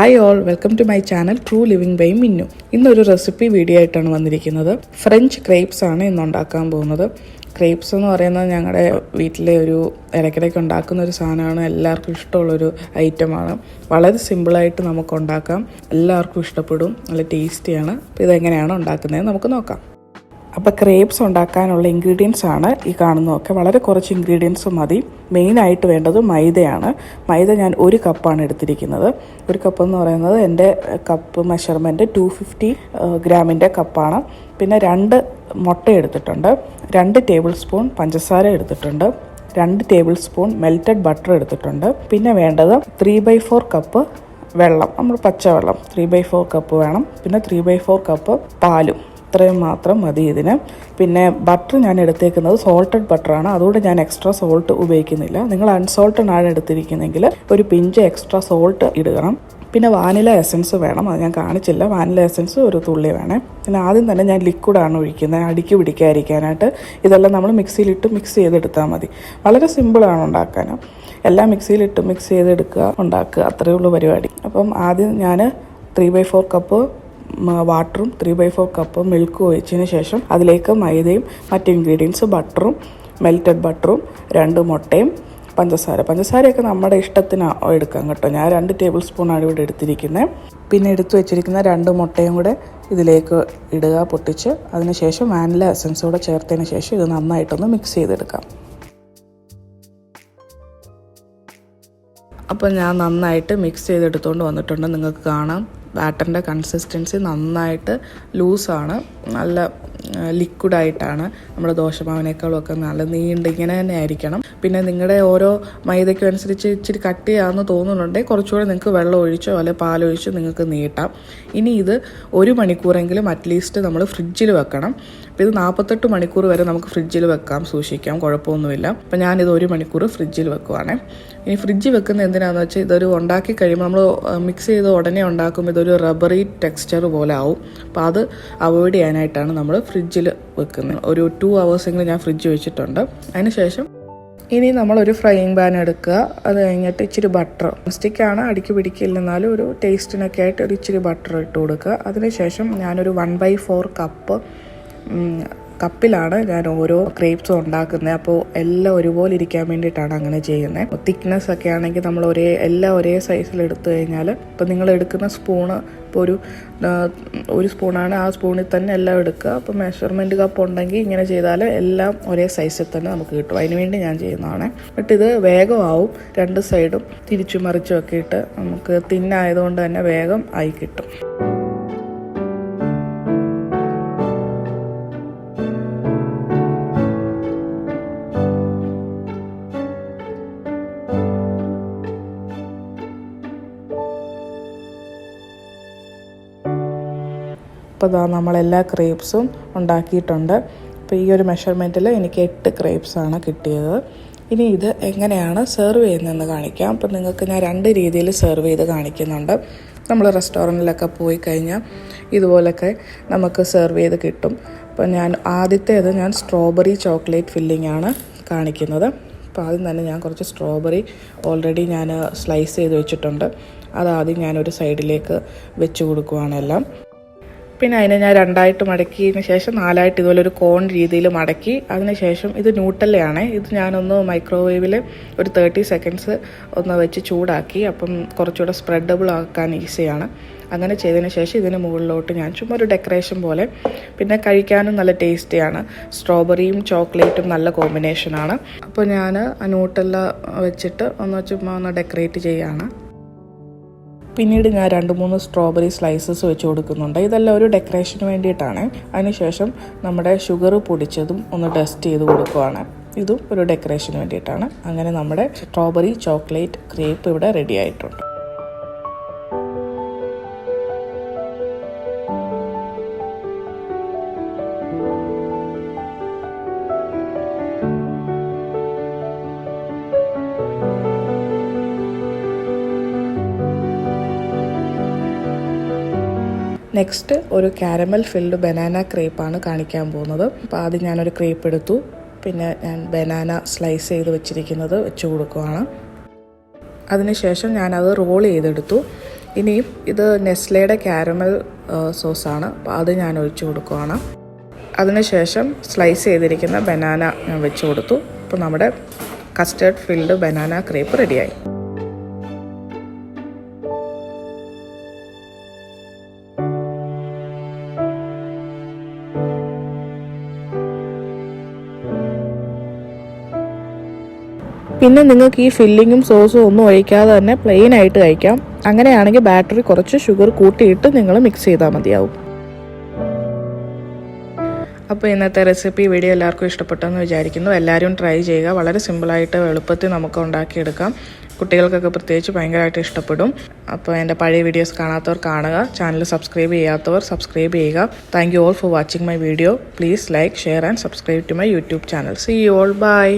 Hi all, welcome to my channel true living by Minnu. ഇന്നൊരു recipe video ആയിട്ടാണ് വന്നിരിക്കുന്നത്. French ക്രേപ്സ് ആണ് ഇന്ന് ഉണ്ടാക്കാൻ പോകുന്നത്. ക്രേപ്സ് എന്ന് പറയുന്നത് ഞങ്ങളുടെ വീട്ടിലെ ഒരു ഇടയ്ക്കിടയ്ക്ക് ഉണ്ടാക്കുന്ന ഒരു സാധനമാണ്. എല്ലാവർക്കും ഇഷ്ടമുള്ളൊരു ഐറ്റമാണ്. വളരെ സിമ്പിളായിട്ട് നമുക്ക് ഉണ്ടാക്കാം, എല്ലാവർക്കും ഇഷ്ടപ്പെടും, നല്ല ടേസ്റ്റിയാണ്. അപ്പോൾ ഇതെങ്ങനെയാണ് ഉണ്ടാക്കുന്നതെന്ന് നമുക്ക് നോക്കാം. അപ്പോൾ ക്രേപ്സ് ഉണ്ടാക്കാനുള്ള ഇൻഗ്രീഡിയൻസ് ആണ് ഈ കാണുന്നതൊക്കെ. വളരെ കുറച്ച് ഇൻഗ്രീഡിയൻസ് മതി. മെയിനായിട്ട് വേണ്ടത് മൈദയാണ്. മൈദ ഞാൻ 1 കപ്പാണ് എടുത്തിരിക്കുന്നത്. 1 കപ്പ് എന്ന് പറയുന്നത് എൻ്റെ കപ്പ് മെഷർമെൻറ്റ് 250 ഗ്രാമിൻ്റെ കപ്പാണ്. പിന്നെ 2 മുട്ട എടുത്തിട്ടുണ്ട്, 2 ടേബിൾ സ്പൂൺ പഞ്ചസാര എടുത്തിട്ടുണ്ട്, 2 ടേബിൾ സ്പൂൺ മെൽറ്റഡ് ബട്ടർ എടുത്തിട്ടുണ്ട്. പിന്നെ വേണ്ടത് 3/4 കപ്പ് വെള്ളം, നമ്മൾ പച്ചവെള്ളം 3/4 കപ്പ് വേണം. പിന്നെ 3/4 കപ്പ് പാലും. ഇത്രയും മാത്രം മതി ഇതിന്. പിന്നെ ബട്ടർ ഞാൻ എടുത്തേക്കുന്നത് സോൾട്ടഡ് ബട്ടറാണ്. അതുകൊണ്ട് ഞാൻ എക്സ്ട്രാ സോൾട്ട് ഉപയോഗിക്കുന്നില്ല. നിങ്ങൾ അൺസോൾട്ടഡ് ആണ് എടുത്തിരിക്കുന്നതെങ്കിൽ ഒരു പിഞ്ച് എക്സ്ട്രാ സോൾട്ട് ഇടണം. പിന്നെ വാനില എസൻസ് വേണം, അത് ഞാൻ കാണിച്ചില്ല. വാനില എസൻസ് ഒരു തുള്ളി വേണം. പിന്നെ ആദ്യം തന്നെ ഞാൻ ലിക്വിഡാണ് ഒഴിക്കുന്നത്, അടിക്ക് പിടിക്കാതിരിക്കാനായിട്ട്. ഇതെല്ലാം നമ്മൾ മിക്സിയിലിട്ട് മിക്സ് ചെയ്തെടുത്താൽ മതി. വളരെ സിമ്പിളാണ് ഉണ്ടാക്കാൻ. എല്ലാം മിക്സിയിലിട്ട് മിക്സ് ചെയ്തെടുക്കുക, ഉണ്ടാക്കുക, അത്രയേ ഉള്ളൂ പരിപാടി. അപ്പം ആദ്യം ഞാൻ 3/4 കപ്പ് വാട്ടറും 3/4 കപ്പ് മിൽക്കും ഒഴിച്ചതിന് ശേഷം അതിലേക്ക് മൈദയും മറ്റ് ഇൻഗ്രീഡിയൻസ് ബട്ടറും മെൽറ്റഡ് ബട്ടറും 2 മുട്ടയും പഞ്ചസാരയൊക്കെ നമ്മുടെ ഇഷ്ടത്തിന് എടുക്കാം കേട്ടോ. ഞാൻ 2 ടേബിൾ സ്പൂണാണ് ഇവിടെ എടുത്തിരിക്കുന്നത്. പിന്നെ എടുത്തു വെച്ചിരിക്കുന്ന 2 മുട്ടയും കൂടെ ഇതിലേക്ക് ഇടുക, പൊട്ടിച്ച്. അതിനുശേഷം വാനില എസൻസ് കൂടെ ചേർത്തതിന് ശേഷം ഇത് നന്നായിട്ടൊന്ന് മിക്സ് ചെയ്തെടുക്കാം. അപ്പോൾ ഞാൻ നന്നായിട്ട് മിക്സ് ചെയ്തെടുത്തുകൊണ്ട് വന്നിട്ടുണ്ട്. നിങ്ങൾക്ക് കാണാം ബാറ്ററിൻ്റെ കൺസിസ്റ്റൻസി നന്നായിട്ട് ലൂസാണ്, നല്ല ലിക്വിഡായിട്ടാണ്. നമ്മുടെ ദോശമാവിനേക്കാളും ഒക്കെ നല്ല നീണ്ട് ഇങ്ങനെ തന്നെ ആയിരിക്കണം. പിന്നെ നിങ്ങളുടെ ഓരോ മൈദയ്ക്കും അനുസരിച്ച് ഇച്ചിരി കട്ടിയാണെന്ന് തോന്നുന്നുണ്ടെങ്കിൽ കുറച്ചുകൂടെ നിങ്ങൾക്ക് വെള്ളം ഒഴിച്ചോ അല്ലെങ്കിൽ പാലൊഴിച്ചോ നിങ്ങൾക്ക് നീട്ടാം. ഇനി ഇത് 1 മണിക്കൂറെങ്കിലും അറ്റ്ലീസ്റ്റ് നമ്മൾ ഫ്രിഡ്ജിൽ വെക്കണം. അപ്പോൾ ഇത് 48 മണിക്കൂർ വരെ നമുക്ക് ഫ്രിഡ്ജിൽ വെക്കാം, സൂക്ഷിക്കാം, കുഴപ്പമൊന്നുമില്ല. അപ്പോൾ ഞാനിത് 1 മണിക്കൂർ ഫ്രിഡ്ജിൽ വെക്കുവാണേ. ഇനി ഫ്രിഡ്ജിൽ വെക്കുന്നത് എന്തിനാണെന്ന് വെച്ചാൽ ഇതൊരു ഉണ്ടാക്കി കഴിയുമ്പോൾ നമ്മൾ മിക്സ് ചെയ്ത് ഉടനെ ഉണ്ടാക്കുമ്പോൾ ഇതൊരു റബ്ബറി ടെക്സ്ചർ പോലെ ആവും. അപ്പോൾ അത് അവോയ്ഡ് ചെയ്യാനായിട്ടാണ് നമ്മൾ ഫ്രിഡ്ജിൽ വെക്കുന്നത്. ഒരു 2 hours ഞാൻ ഫ്രിഡ്ജ് വെച്ചിട്ടുണ്ട്. അതിനുശേഷം ഇനി നമ്മളൊരു ഫ്രൈയിങ് പാൻ എടുക്കുക. അത് കഴിഞ്ഞിട്ട് ഇച്ചിരി ബട്ടർ, സ്റ്റിക്കാണ്, അടിക്ക് പിടിക്കില്ലെന്നാലും ഒരു ടേസ്റ്റിനൊക്കെ ആയിട്ട് ഒരു ഇച്ചിരി ബട്ടർ ഇട്ട് കൊടുക്കുക. അതിനുശേഷം ഞാനൊരു 1/4 കപ്പിലാണ് ഞാൻ ഓരോ ക്രേപ്സും ഉണ്ടാക്കുന്നത്. അപ്പോൾ എല്ലാം ഒരുപോലെ ഇരിക്കാൻ വേണ്ടിയിട്ടാണ് അങ്ങനെ ചെയ്യുന്നത്. തിക്നെസ് ഒക്കെ ആണെങ്കിൽ നമ്മൾ എല്ലാം ഒരേ സൈസിൽ എടുത്തു കഴിഞ്ഞാൽ, ഇപ്പോൾ നിങ്ങൾ എടുക്കുന്ന സ്പൂണ് ഇപ്പോൾ ഒരു സ്പൂണാണ്, ആ സ്പൂണിൽ തന്നെ എല്ലാം എടുക്കുക. അപ്പോൾ മെഷർമെൻറ്റ് കപ്പ് ഉണ്ടെങ്കിൽ ഇങ്ങനെ ചെയ്താൽ എല്ലാം ഒരേ സൈസിൽ തന്നെ നമുക്ക് കിട്ടും. അതിനുവേണ്ടി ഞാൻ ചെയ്യുന്നതാണ്. എന്നിട്ട് ഇത് വേഗമാവും, 2 സൈഡും തിരിച്ചും മറിച്ചും ഒക്കെ ഇട്ട് നമുക്ക് തിന്നായതുകൊണ്ട് തന്നെ വേഗം ആയി കിട്ടും. അപ്പോൾ നമ്മളെല്ലാ ക്രേപ്സും ഉണ്ടാക്കിയിട്ടുണ്ട്. അപ്പോൾ ഈ ഒരു മെഷർമെൻറ്റിൽ എനിക്ക് 8 ക്രേപ്സാണ് കിട്ടിയത്. ഇനി ഇത് എങ്ങനെയാണ് സെർവ് ചെയ്യുന്നതെന്ന് കാണിക്കാം. അപ്പോൾ നിങ്ങൾക്ക് ഞാൻ 2 രീതിയിൽ സെർവ് ചെയ്ത് കാണിക്കുന്നുണ്ട്. നമ്മൾ റെസ്റ്റോറൻറ്റിലൊക്കെ പോയി കഴിഞ്ഞാൽ ഇതുപോലൊക്കെ നമുക്ക് സെർവ് ചെയ്ത് കിട്ടും. അപ്പോൾ ആദ്യത്തേത് ഞാൻ സ്ട്രോബെറി ചോക്ലേറ്റ് ഫില്ലിംഗ് ആണ് കാണിക്കുന്നത്. അപ്പോൾ ആദ്യം തന്നെ ഞാൻ കുറച്ച് സ്ട്രോബെറി ഓൾറെഡി ഞാൻ സ്ലൈസ് ചെയ്ത് വെച്ചിട്ടുണ്ട്. അതാദ്യം ഞാനൊരു സൈഡിലേക്ക് വെച്ച് കൊടുക്കുവാണ് എല്ലാം. പിന്നെ അതിനെ ഞാൻ 2ആയിട്ട് മടക്കിയതിന് ശേഷം 4ആയിട്ട് ഇതുപോലെ ഒരു കോൺ രീതിയിൽ മടക്കി. അതിനുശേഷം ഇത് ന്യൂട്ടല്ലയാണ്. ഇത് ഞാനൊന്ന് മൈക്രോവേവിൽ ഒരു 30 സെക്കൻഡ്സ് ഒന്ന് വെച്ച് ചൂടാക്കി. അപ്പം കുറച്ചുകൂടെ സ്പ്രെഡബിൾ ആക്കാൻ ഈസിയാണ്. അങ്ങനെ ചെയ്തതിന് ശേഷം ഇതിന് മുകളിലോട്ട് ഞാൻ ചുമ്മാ ഒരു ഡെക്കറേഷൻ പോലെ, പിന്നെ കഴിക്കാനും നല്ല ടേസ്റ്റിയാണ്. സ്ട്രോബെറിയും ചോക്ലേറ്റും നല്ല കോമ്പിനേഷനാണ്. അപ്പോൾ ഞാൻ ആ ന്യൂട്ടല്ല വെച്ചിട്ട് ചുമ്മാ ഒന്ന് ഡെക്കറേറ്റ് ചെയ്യുകയാണ്. പിന്നീട് ഞാൻ 2-3 സ്ട്രോബെറി സ്ലൈസസ് വെച്ച് കൊടുക്കുന്നുണ്ട്. ഇതെല്ലാം ഒരു ഡെക്കറേഷന് വേണ്ടിയിട്ടാണ്. അതിനുശേഷം നമ്മുടെ ഷുഗർ പൊടിച്ചതും ഒന്ന് ഡസ്റ്റ് ചെയ്ത് കൊടുക്കുവാണ്. ഇതും ഒരു ഡെക്കറേഷന് വേണ്ടിയിട്ടാണ്. അങ്ങനെ നമ്മുടെ സ്ട്രോബെറി ചോക്ലേറ്റ് ക്രേപ്പ് ഇവിടെ റെഡി ആയിട്ടുണ്ട്. നെക്സ്റ്റ് ഒരു കാരമൽ ഫിൽഡ് ബനാന ക്രേപ്പാണ് കാണിക്കാൻ പോകുന്നത്. അപ്പോൾ ആദ്യം ഞാനൊരു ക്രേപ്പ് എടുത്തു. പിന്നെ ഞാൻ ബനാന സ്ലൈസ് ചെയ്ത് വെച്ചിരിക്കുന്നത് വെച്ച് കൊടുക്കുകയാണ്. അതിനുശേഷം ഞാനത് റോൾ ചെയ്തെടുത്തു. ഇനിയും ഇത് നെസ്ലയുടെ കാരമൽ സോസാണ്, അപ്പോൾ അത് ഞാൻ ഒഴിച്ചു കൊടുക്കുകയാണ്. അതിനുശേഷം സ്ലൈസ് ചെയ്തിരിക്കുന്ന ബനാന ഞാൻ വെച്ച് കൊടുത്തു. അപ്പോൾ നമ്മുടെ കസ്റ്റേർഡ് ഫിൽഡ് ബനാന ക്രേപ്പ് റെഡിയായി. പിന്നെ നിങ്ങൾക്ക് ഈ ഫില്ലിങ്ങും സോസും ഒന്നും ഒഴിക്കാതെ തന്നെ പ്ലെയിൻ ആയിട്ട് കഴിക്കാം. അങ്ങനെയാണെങ്കിൽ ബാറ്ററി കുറച്ച് ഷുഗർ കൂട്ടിയിട്ട് നിങ്ങൾ മിക്സ് ചെയ്താൽ മതിയാവും. അപ്പോൾ ഇന്നത്തെ റെസിപ്പി വീഡിയോ എല്ലാവർക്കും ഇഷ്ടപ്പെട്ടെന്ന് വിചാരിക്കുന്നു. എല്ലാവരും ട്രൈ ചെയ്യുക. വളരെ സിമ്പിളായിട്ട് എളുപ്പത്തിൽ നമുക്ക് ഉണ്ടാക്കിയെടുക്കാം. കുട്ടികൾക്കൊക്കെ പ്രത്യേകിച്ച് ഭയങ്കരമായിട്ട് ഇഷ്ടപ്പെടും. അപ്പോൾ എൻ്റെ പഴയ വീഡിയോസ് കാണാത്തവർ കാണുക. ചാനൽ സബ്സ്ക്രൈബ് ചെയ്യാത്തവർ സബ്സ്ക്രൈബ് ചെയ്യുക. Thank you all for watching my video. Please like, share and subscribe to my YouTube channel. See you all. By.